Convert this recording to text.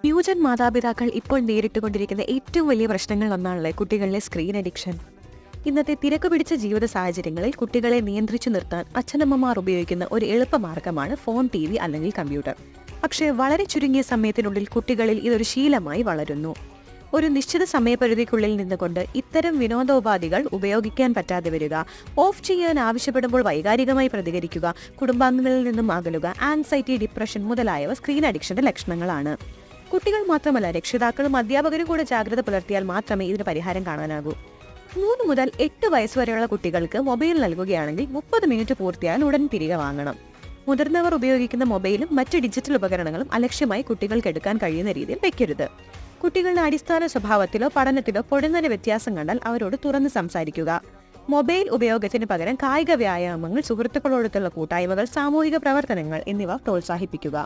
New gen മാതാപിതാക്കൾ ഇപ്പോൾ നേരിട്ടുകൊണ്ടിരിക്കുന്ന ഏറ്റവും വലിയ പ്രശ്നങ്ങളിലൊന്നാണല്ലേ കുട്ടികളിലെ സ്ക്രീൻ അഡിക്ഷൻ. ഇന്നത്തെ തിരക്ക് പിടിച്ച ജീവിത സാഹചര്യങ്ങളിൽ കുട്ടികളെ നിയന്ത്രിച്ചു നിർത്താൻ അച്ഛനമ്മമാർ ഉപയോഗിക്കുന്ന ഒരു എളുപ്പമാർഗമാണ് ഫോൺ, TV അല്ലെങ്കിൽ കമ്പ്യൂട്ടർ. പക്ഷേ വളരെ ചുരുങ്ങിയ സമയത്തിനുള്ളിൽ കുട്ടികളിൽ ഇതൊരു ശീലമായി വളരുന്നു. ഒരു നിശ്ചിത സമയപരിധിക്കുള്ളിൽ നിന്നുകൊണ്ട് ഇത്തരം വിനോദോപാധികൾ ഉപയോഗിക്കാൻ പറ്റാതെ വരിക, ഓഫ് ചെയ്യാൻ ആവശ്യപ്പെടുമ്പോൾ വൈകാരികമായി പ്രതികരിക്കുക, കുടുംബാംഗങ്ങളിൽ നിന്നും അകലുക, ആൻസൈറ്റി, ഡിപ്രഷൻ മുതലായവ സ്ക്രീൻ അഡിക്ഷന്റെ ലക്ഷണങ്ങളാണ്. കുട്ടികൾ മാത്രമല്ല, രക്ഷിതാക്കളും അധ്യാപകരും കൂടെ ജാഗ്രത പുലർത്തിയാൽ മാത്രമേ ഇതിന് പരിഹാരം കാണാനാകൂ. 3 മുതൽ 8 വയസ്സ് വരെയുള്ള കുട്ടികൾക്ക് മൊബൈൽ നൽകുകയാണെങ്കിൽ 30 മിനിറ്റ് പൂർത്തിയാൽ ഉടൻ തിരികെ വാങ്ങണം. മുതിർന്നവർ ഉപയോഗിക്കുന്ന മൊബൈലും മറ്റ് ഡിജിറ്റൽ ഉപകരണങ്ങളും അലക്ഷ്യമായി കുട്ടികൾക്ക് എടുക്കാൻ കഴിയുന്ന രീതിയിൽ വെക്കരുത്. കുട്ടികളുടെ അടിസ്ഥാന സ്വഭാവത്തിലോ പഠനത്തിലോ പൊടുന്നനെ വ്യത്യാസം കണ്ടാൽ അവരോട് തുറന്ന് സംസാരിക്കുക. മൊബൈൽ ഉപയോഗത്തിന് പകരം കായിക വ്യായാമങ്ങൾ, സുഹൃത്തുക്കളോടൊത്തുള്ള കൂട്ടായ്മകൾ, സാമൂഹിക പ്രവർത്തനങ്ങൾ എന്നിവ പ്രോത്സാഹിപ്പിക്കുക.